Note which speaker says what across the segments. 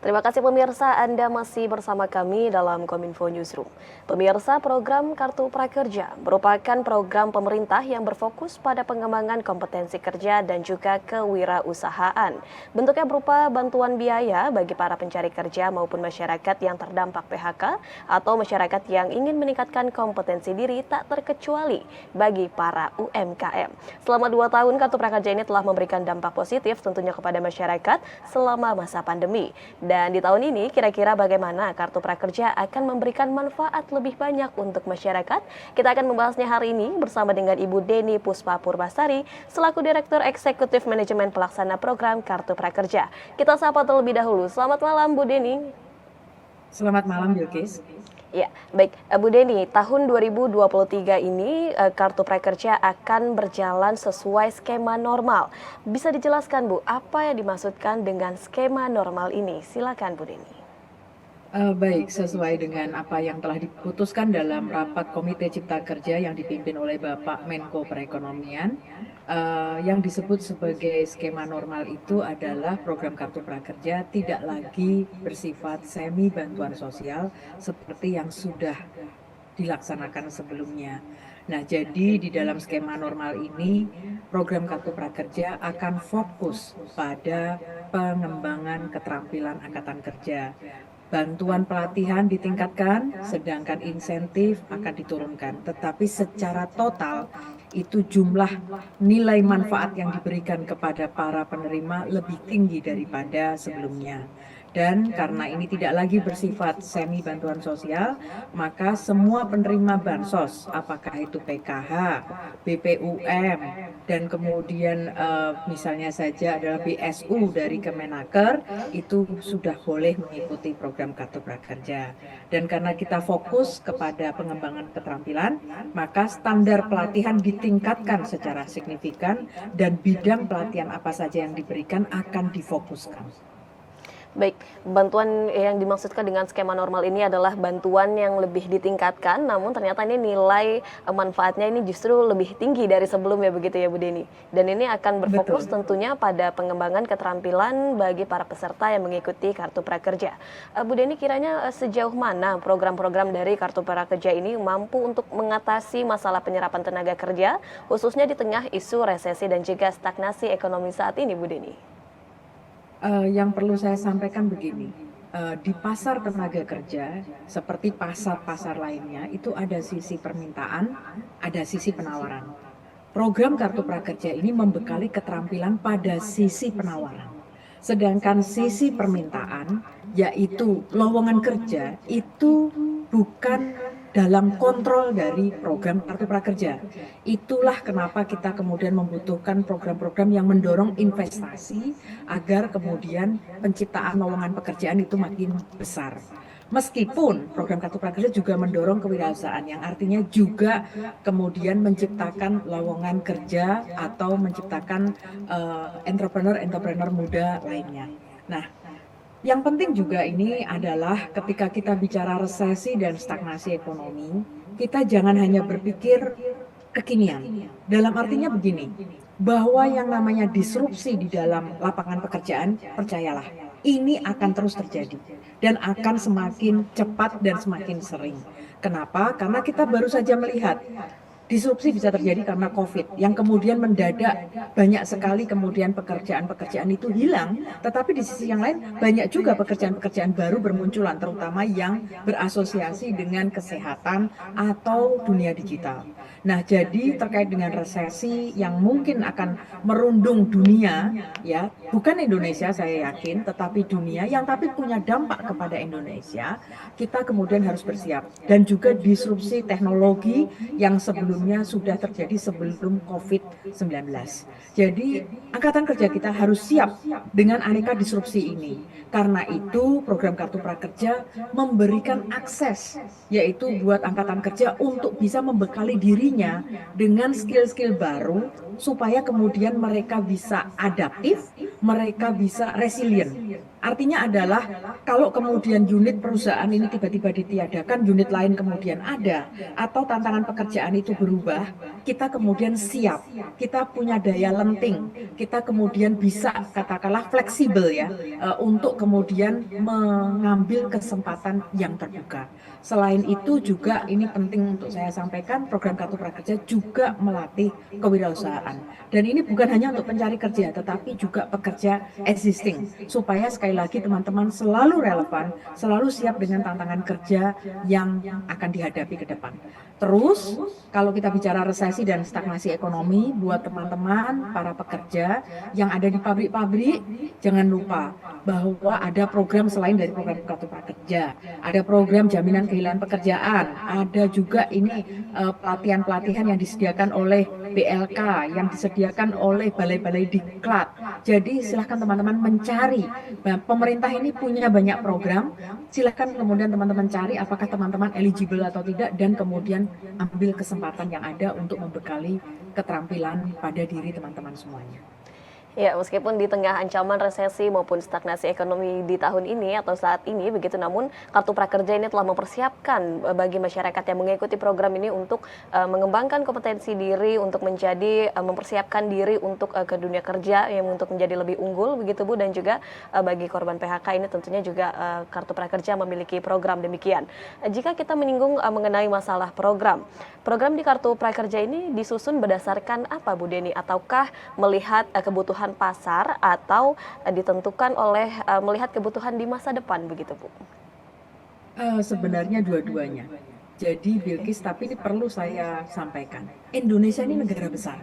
Speaker 1: Terima kasih pemirsa, Anda masih bersama kami dalam Kominfo Newsroom. Pemirsa, program Kartu Prakerja merupakan program pemerintah yang berfokus pada pengembangan kompetensi kerja dan juga kewirausahaan. Bentuknya berupa bantuan biaya bagi para pencari kerja maupun masyarakat yang terdampak PHK atau masyarakat yang ingin meningkatkan kompetensi diri tak terkecuali bagi para UMKM. Selama 2 tahun, Kartu Prakerja ini telah memberikan dampak positif tentunya kepada masyarakat selama masa pandemi. Dan di tahun ini, kira-kira bagaimana Kartu Prakerja akan memberikan manfaat lebih banyak untuk masyarakat? Kita akan membahasnya hari ini bersama dengan Ibu Deni Puspa Purbasari, selaku Direktur Eksekutif Manajemen Pelaksana Program Kartu Prakerja. Kita sapa terlebih dahulu. Selamat malam, Bu Deni.
Speaker 2: Selamat malam, Bilkis.
Speaker 1: Ya, baik. Bu Deni, tahun 2023 ini Kartu Prakerja akan berjalan sesuai skema normal. Bisa dijelaskan, Bu, apa yang dimaksudkan dengan skema normal ini? Silakan, Bu Deni.
Speaker 2: Baik, sesuai dengan apa yang telah diputuskan dalam rapat Komite Cipta Kerja yang dipimpin oleh Bapak Menko Perekonomian, yang disebut sebagai skema normal itu adalah program Kartu Prakerja tidak lagi bersifat semi bantuan sosial seperti yang sudah dilaksanakan sebelumnya. Nah, jadi di dalam skema normal ini, program Kartu Prakerja akan fokus pada pengembangan keterampilan angkatan kerja. Bantuan pelatihan ditingkatkan, sedangkan insentif akan diturunkan. Tetapi secara total itu jumlah nilai manfaat yang diberikan kepada para penerima lebih tinggi daripada sebelumnya. Dan karena ini tidak lagi bersifat semi bantuan sosial, maka semua penerima bansos, apakah itu PKH, BPUM, dan kemudian misalnya saja adalah BSU dari Kemenaker, itu sudah boleh mengikuti program Kartu Prakerja. Dan karena kita fokus kepada pengembangan keterampilan, maka standar pelatihan ditingkatkan secara signifikan dan bidang pelatihan apa saja yang diberikan akan difokuskan.
Speaker 1: Baik, bantuan yang dimaksudkan dengan skema normal ini adalah bantuan yang lebih ditingkatkan, namun ternyata ini nilai manfaatnya ini justru lebih tinggi dari sebelumnya, begitu ya Bu Deni. Dan ini akan berfokus tentunya pada pengembangan keterampilan bagi para peserta yang mengikuti Kartu Prakerja. Bu Deni, kiranya sejauh mana program-program dari Kartu Prakerja ini mampu untuk mengatasi masalah penyerapan tenaga kerja, khususnya di tengah isu resesi dan juga stagnasi ekonomi saat ini, Bu Deni?
Speaker 2: Yang perlu saya sampaikan begini, di pasar tenaga kerja seperti pasar-pasar lainnya itu ada sisi permintaan, ada sisi penawaran. Program Kartu Prakerja ini membekali keterampilan pada sisi penawaran. Sedangkan sisi permintaan, yaitu lowongan kerja, itu bukan dalam kontrol dari program Kartu Prakerja. Itulah kenapa kita kemudian membutuhkan program-program yang mendorong investasi agar kemudian penciptaan lowongan pekerjaan itu makin besar. Meskipun program Kartu Prakerja juga mendorong kewirausahaan, yang artinya juga kemudian menciptakan lowongan kerja atau menciptakan entrepreneur-entrepreneur muda lainnya. Nah, yang penting juga ini adalah ketika kita bicara resesi dan stagnasi ekonomi, kita jangan hanya berpikir kekinian. Dalam artinya begini, bahwa yang namanya disrupsi di dalam lapangan pekerjaan, percayalah, ini akan terus terjadi dan akan semakin cepat dan semakin sering. Kenapa? Karena kita baru saja melihat disrupsi bisa terjadi karena COVID, yang kemudian mendadak banyak sekali kemudian pekerjaan-pekerjaan itu hilang, tetapi di sisi yang lain banyak juga pekerjaan-pekerjaan baru bermunculan, terutama yang berasosiasi dengan kesehatan atau dunia digital. Nah, jadi terkait dengan resesi yang mungkin akan merundung dunia, ya, bukan Indonesia saya yakin, tetapi dunia yang tapi punya dampak kepada Indonesia, kita kemudian harus bersiap. Dan juga disrupsi teknologi yang sebelumnya sudah terjadi sebelum COVID-19. Jadi angkatan kerja kita harus siap dengan aneka disrupsi ini. Karena itu program Kartu Prakerja memberikan akses, yaitu buat angkatan kerja untuk bisa membekali dirinya dengan skill-skill baru supaya kemudian mereka bisa adaptif, mereka bisa resilient. Artinya adalah kalau kemudian unit perusahaan ini tiba-tiba ditiadakan, unit lain kemudian ada, atau tantangan pekerjaan itu berubah, kita kemudian siap, kita punya daya lenting, kita kemudian bisa katakanlah fleksibel ya, untuk kemudian mengambil kesempatan yang terbuka. Selain itu juga ini penting untuk saya sampaikan, program Kartu Prakerja juga melatih kewirausahaan. Dan ini bukan hanya untuk pencari kerja, tetapi juga pekerja existing. Supaya sekali lagi teman-teman selalu relevan, selalu siap dengan tantangan kerja yang akan dihadapi ke depan. Terus, kalau kita bicara resesi dan stagnasi ekonomi, buat teman-teman, para pekerja yang ada di pabrik-pabrik, jangan lupa bahwa ada program selain dari program Kartu Prakerja, ada program jaminan kehilangan pekerjaan, ada juga ini pelatihan-pelatihan yang disediakan oleh BLK, yang disediakan oleh balai-balai diklat. Jadi silahkan teman-teman mencari. Pemerintah ini punya banyak program, silahkan kemudian teman-teman cari apakah teman-teman eligible atau tidak, dan kemudian ambil kesempatan yang ada untuk membekali keterampilan pada diri teman-teman semuanya.
Speaker 1: Ya, meskipun di tengah ancaman resesi maupun stagnasi ekonomi di tahun ini atau saat ini begitu, namun Kartu Prakerja ini telah mempersiapkan bagi masyarakat yang mengikuti program ini untuk mengembangkan kompetensi diri, untuk menjadi mempersiapkan diri untuk ke dunia kerja yang untuk menjadi lebih unggul begitu Bu, dan juga bagi korban PHK ini tentunya juga Kartu Prakerja memiliki program demikian. Jika kita menyinggung mengenai masalah program di Kartu Prakerja ini disusun berdasarkan apa Bu Deni, ataukah melihat kebutuhan pasar atau ditentukan oleh melihat kebutuhan di masa depan begitu Bu?
Speaker 2: Sebenarnya dua-duanya. Jadi Bilkis, tapi ini perlu saya sampaikan. Indonesia ini negara besar.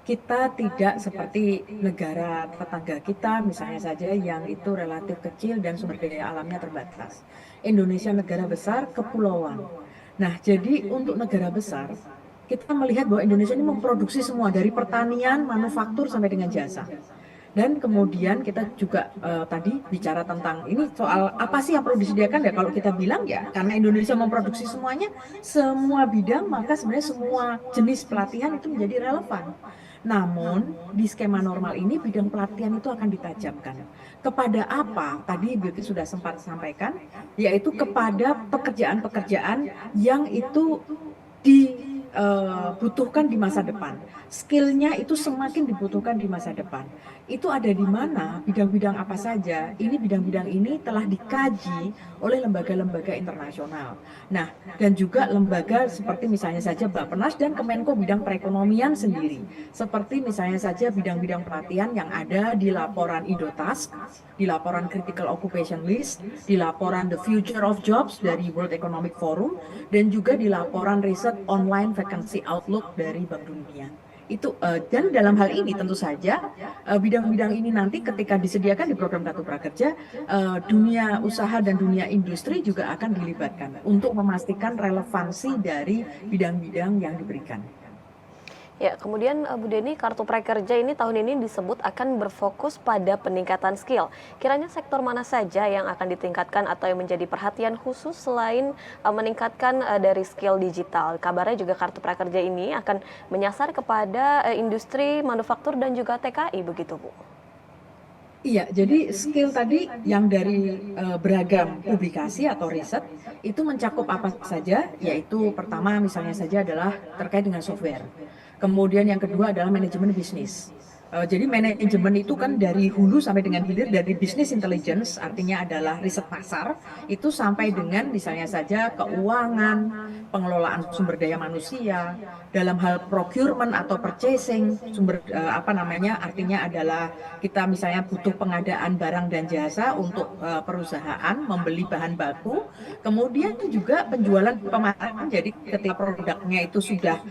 Speaker 2: Kita tidak seperti negara tetangga kita, misalnya saja yang itu relatif kecil dan sumber daya alamnya terbatas. Indonesia negara besar, kepulauan. Nah, jadi untuk negara besar, kita melihat bahwa Indonesia ini memproduksi semua dari pertanian, manufaktur sampai dengan jasa. Dan kemudian kita juga tadi bicara tentang ini soal apa sih yang perlu disediakan ya, kalau kita bilang ya karena Indonesia memproduksi semuanya, semua bidang, maka sebenarnya semua jenis pelatihan itu menjadi relevan. Namun di skema normal ini bidang pelatihan itu akan ditajamkan. Kepada apa? Tadi Bilki sudah sempat sampaikan, yaitu kepada pekerjaan-pekerjaan yang itu dibutuhkan di masa depan. Skillnya itu semakin dibutuhkan di masa depan. Itu ada di mana, bidang-bidang apa saja. Ini bidang-bidang ini telah dikaji oleh lembaga-lembaga internasional. Nah, dan juga lembaga seperti misalnya saja Bappenas dan Kemenko bidang perekonomian sendiri. Seperti misalnya saja bidang-bidang pelatihan yang ada di laporan IDOTASK, di laporan Critical Occupation List, di laporan The Future of Jobs dari World Economic Forum, dan juga di laporan Riset Online Vacancy Outlook dari Bank Dunia. Itu dan dalam hal ini tentu saja bidang-bidang ini nanti ketika disediakan di program Kartu Prakerja, dunia usaha dan dunia industri juga akan dilibatkan untuk memastikan relevansi dari bidang-bidang yang diberikan.
Speaker 1: Ya, kemudian Bu Deni, Kartu Prakerja ini tahun ini disebut akan berfokus pada peningkatan skill. Kiranya sektor mana saja yang akan ditingkatkan atau yang menjadi perhatian khusus selain meningkatkan dari skill digital? Kabarnya juga Kartu Prakerja ini akan menyasar kepada industri manufaktur dan juga TKI begitu Bu?
Speaker 2: Iya, jadi skill tadi yang dari beragam publikasi atau riset itu mencakup apa saja, yaitu pertama misalnya saja adalah terkait dengan software. Kemudian yang kedua adalah manajemen bisnis. Jadi manajemen itu kan dari hulu sampai dengan hilir, dari business intelligence artinya adalah riset pasar itu sampai dengan misalnya saja keuangan, pengelolaan sumber daya manusia, dalam hal procurement atau purchasing, artinya adalah kita misalnya butuh pengadaan barang dan jasa untuk perusahaan membeli bahan baku, kemudian juga penjualan pemasaran, jadi ketika produknya itu sudah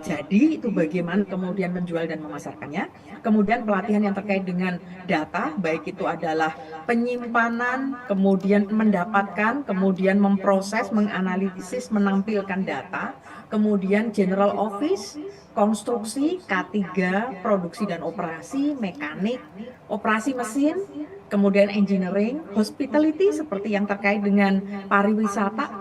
Speaker 2: jadi itu bagaimana kemudian menjual dan memasarkannya. Kemudian pelatihan yang terkait dengan data, baik itu adalah penyimpanan, kemudian mendapatkan, kemudian memproses, menganalisis, menampilkan data, kemudian general office, konstruksi, K3, produksi dan operasi, mekanik, operasi mesin, kemudian engineering, hospitality seperti yang terkait dengan pariwisata,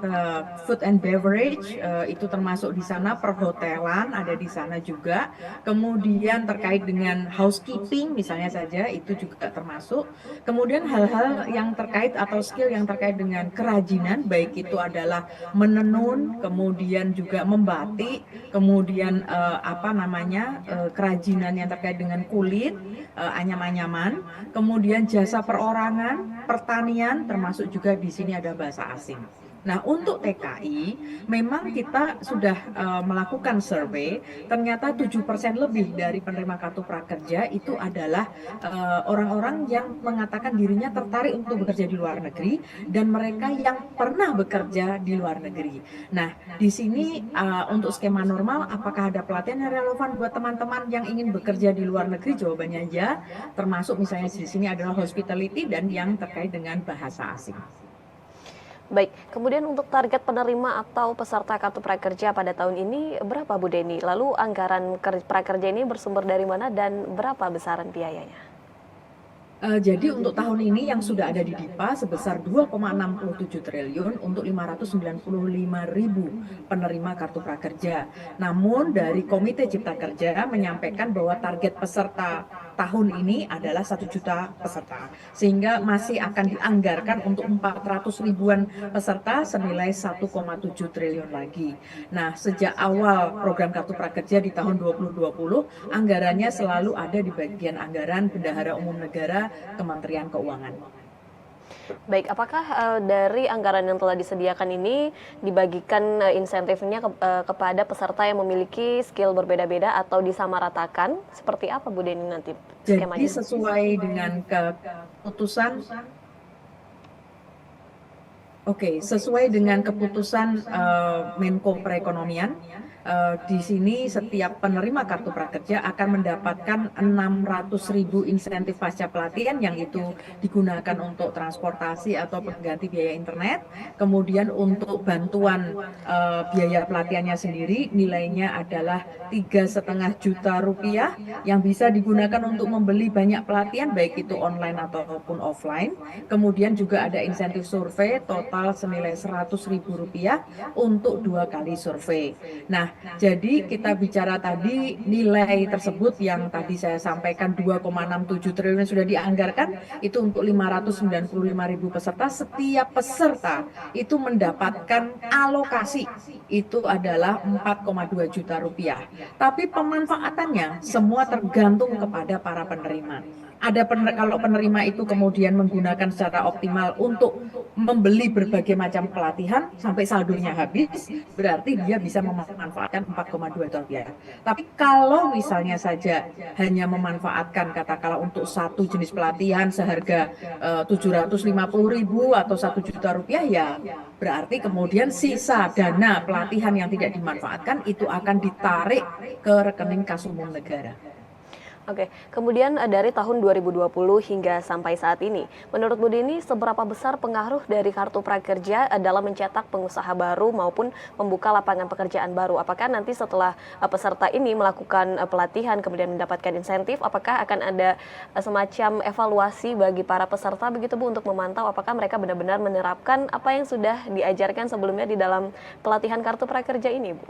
Speaker 2: food and beverage, itu termasuk di sana, perhotelan ada di sana juga, kemudian terkait dengan housekeeping misalnya saja itu juga termasuk, kemudian hal-hal yang terkait atau skill yang terkait dengan kerajinan, baik itu adalah menenun, kemudian juga membatik, kemudian kerajinan yang terkait dengan kulit, anyam-anyaman, kemudian jasa perorangan, pertanian, termasuk juga di sini ada bahasa asing. Nah, untuk TKI, memang kita sudah melakukan survei, ternyata 7% lebih dari penerima kartu prakerja itu adalah orang-orang yang mengatakan dirinya tertarik untuk bekerja di luar negeri, dan mereka yang pernah bekerja di luar negeri. Nah, di sini untuk skema normal, apakah ada pelatihan yang relevan buat teman-teman yang ingin bekerja di luar negeri? Jawabannya ya, termasuk misalnya di sini adalah hospitality dan yang terkait dengan bahasa asing.
Speaker 1: Baik, kemudian untuk target penerima atau peserta kartu prakerja pada tahun ini berapa Bu Deni? Lalu anggaran prakerja ini bersumber dari mana dan berapa besaran biayanya?
Speaker 2: Jadi untuk tahun ini yang sudah ada di DIPA sebesar 2,67 triliun untuk 595.000 penerima kartu prakerja. Namun dari Komite Cipta Kerja menyampaikan bahwa target peserta tahun ini adalah 1 juta peserta, sehingga masih akan dianggarkan untuk 400 ribuan peserta senilai 1,7 triliun lagi. Nah, sejak awal program kartu prakerja di tahun 2020, anggarannya selalu ada di bagian anggaran Bendahara Umum Negara, Kementerian Keuangan.
Speaker 1: Baik, apakah dari anggaran yang telah disediakan ini dibagikan insentifnya kepada peserta yang memiliki skill berbeda-beda atau disamaratakan? Seperti apa Bu Deni nanti skemanya?
Speaker 2: Jadi sesuai dengan keputusan Menko Perekonomian, di sini setiap penerima kartu prakerja akan mendapatkan 600.000 insentif pasca pelatihan yang itu digunakan untuk transportasi atau pengganti biaya internet. Kemudian untuk bantuan biaya pelatihannya sendiri nilainya adalah 3,5 juta rupiah yang bisa digunakan untuk membeli banyak pelatihan baik itu online ataupun offline. Kemudian juga ada insentif survei total senilai 100.000 rupiah untuk 2 kali survei. Nah, jadi kita bicara tadi nilai tersebut yang tadi saya sampaikan 2,67 triliun sudah dianggarkan itu untuk 595.000 peserta. Setiap peserta itu mendapatkan alokasi itu adalah 4,2 juta rupiah. Tapi pemanfaatannya semua tergantung kepada para penerima. Kalau penerima itu kemudian menggunakan secara optimal untuk membeli berbagai macam pelatihan sampai saldonya habis, berarti dia bisa memanfaatkan 4,2 juta rupiah. Tapi kalau misalnya saja hanya memanfaatkan katakanlah untuk satu jenis pelatihan seharga 750.000 atau 1 juta rupiah, ya berarti kemudian sisa dana pelatihan yang tidak dimanfaatkan itu akan ditarik ke rekening kas umum negara.
Speaker 1: Oke, kemudian dari tahun 2020 hingga sampai saat ini, menurut Bu Deni seberapa besar pengaruh dari kartu prakerja dalam mencetak pengusaha baru maupun membuka lapangan pekerjaan baru? Apakah nanti setelah peserta ini melakukan pelatihan kemudian mendapatkan insentif, apakah akan ada semacam evaluasi bagi para peserta begitu Bu untuk memantau apakah mereka benar-benar menerapkan apa yang sudah diajarkan sebelumnya di dalam pelatihan kartu prakerja ini, Bu?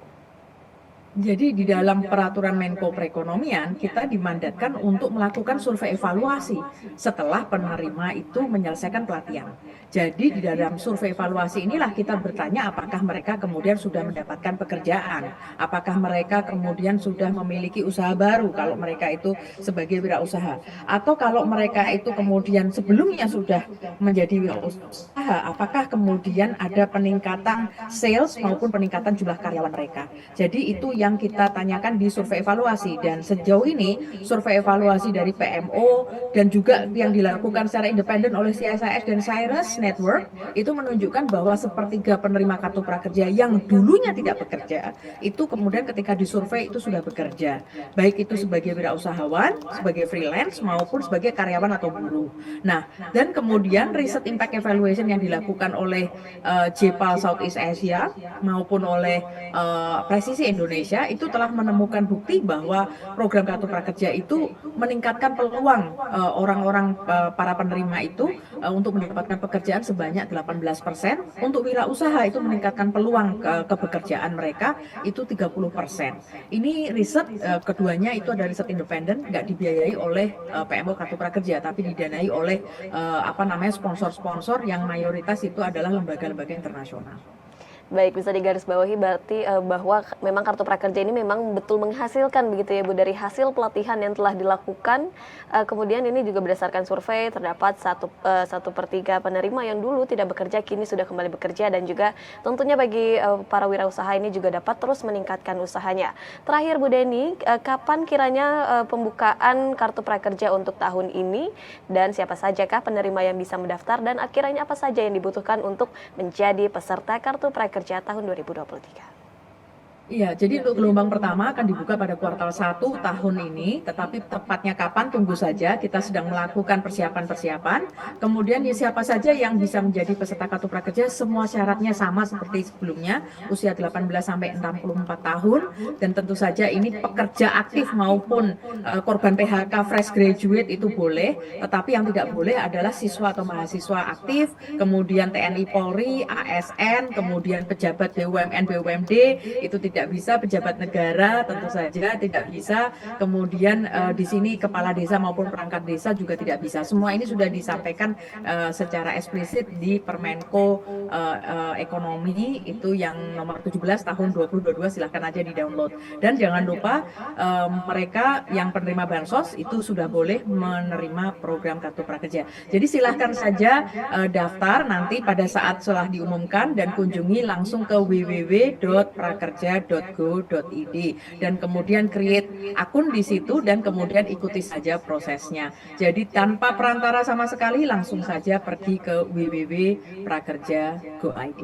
Speaker 2: Jadi di dalam peraturan Menko Perekonomian kita dimandatkan untuk melakukan survei evaluasi setelah penerima itu menyelesaikan pelatihan. Jadi di dalam survei evaluasi inilah kita bertanya apakah mereka kemudian sudah mendapatkan pekerjaan, apakah mereka kemudian sudah memiliki usaha baru kalau mereka itu sebagai wirausaha, atau kalau mereka itu kemudian sebelumnya sudah menjadi wirausaha, apakah kemudian ada peningkatan sales maupun peningkatan jumlah karyawan mereka. Jadi itu yang kita tanyakan di survei evaluasi, dan sejauh ini survei evaluasi dari PMO dan juga yang dilakukan secara independen oleh CSIS dan Cyrus Network itu menunjukkan bahwa sepertiga penerima kartu prakerja yang dulunya tidak bekerja itu kemudian ketika disurvei itu sudah bekerja, baik itu sebagai wirausahawan, sebagai freelance maupun sebagai karyawan atau buruh. Nah, dan kemudian riset impact evaluation yang dilakukan oleh JPAL Southeast Asia maupun oleh Presisi Indonesia Indonesia itu telah menemukan bukti bahwa program Kartu Prakerja itu meningkatkan peluang orang-orang para penerima itu untuk mendapatkan pekerjaan sebanyak 18%, untuk wirausaha itu meningkatkan peluang kepekerjaan mereka itu 30%. Ini riset keduanya itu ada riset independen, nggak dibiayai oleh PMO Kartu Prakerja, tapi didanai oleh sponsor-sponsor yang mayoritas itu adalah lembaga-lembaga internasional.
Speaker 1: Baik, bisa digarisbawahi berarti bahwa memang Kartu Prakerja ini memang betul menghasilkan begitu ya Bu, dari hasil pelatihan yang telah dilakukan. Kemudian ini juga berdasarkan survei terdapat 1/3 penerima yang dulu tidak bekerja kini sudah kembali bekerja, dan juga tentunya bagi para wirausaha ini juga dapat terus meningkatkan usahanya. Terakhir Bu Deni, kapan kiranya pembukaan Kartu Prakerja untuk tahun ini, dan siapa sajakah penerima yang bisa mendaftar, dan akhirnya apa saja yang dibutuhkan untuk menjadi peserta Kartu Prakerja tahun 2023?
Speaker 2: Iya, jadi untuk gelombang pertama akan dibuka pada kuartal 1 tahun ini, tetapi tepatnya kapan tunggu saja, kita sedang melakukan persiapan-persiapan. Kemudian ya siapa saja yang bisa menjadi peserta Kartu Prakerja, semua syaratnya sama seperti sebelumnya, usia 18 sampai 64 tahun, dan tentu saja ini pekerja aktif maupun korban PHK fresh graduate itu boleh, tetapi yang tidak boleh adalah siswa atau mahasiswa aktif, kemudian TNI Polri, ASN, kemudian pejabat BUMN, BUMD, itu tidak bisa, pejabat negara tentu saja tidak bisa, kemudian di sini kepala desa maupun perangkat desa juga tidak bisa. Semua ini sudah disampaikan secara eksplisit di Permenko Ekonomi itu yang nomor 17 tahun 2022, silahkan aja di download. Dan jangan lupa mereka yang penerima bansos itu sudah boleh menerima program Kartu Prakerja. Jadi silahkan saja daftar nanti pada saat setelah diumumkan, dan kunjungi langsung ke www.prakerja.go.id dan kemudian create akun di situ, dan kemudian ikuti saja prosesnya. Jadi tanpa perantara sama sekali, langsung saja pergi ke www.prakerja.go.id.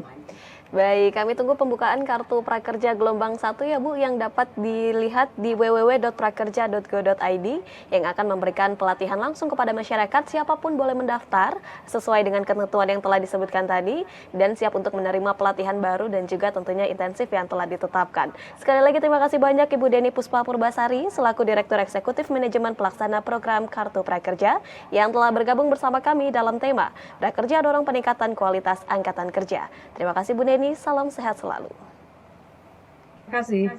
Speaker 1: Baik, kami tunggu pembukaan Kartu Prakerja gelombang 1 ya Bu, yang dapat dilihat di www.prakerja.go.id, yang akan memberikan pelatihan langsung kepada masyarakat. Siapapun boleh mendaftar sesuai dengan ketentuan yang telah disebutkan tadi, dan siap untuk menerima pelatihan baru dan juga tentunya intensif yang telah ditetapkan. Sekali lagi terima kasih banyak Ibu Deni Puspa Purbasari selaku Direktur Eksekutif Manajemen Pelaksana Program Kartu Prakerja yang telah bergabung bersama kami dalam tema Prakerja Dorong Peningkatan Kualitas Angkatan Kerja. Terima kasih Bu Deni. Salam sehat selalu.
Speaker 2: Terima kasih.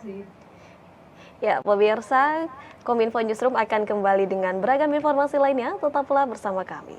Speaker 1: Ya, pemirsa, Kominfo Newsroom akan kembali dengan beragam informasi lainnya. Tetaplah bersama kami.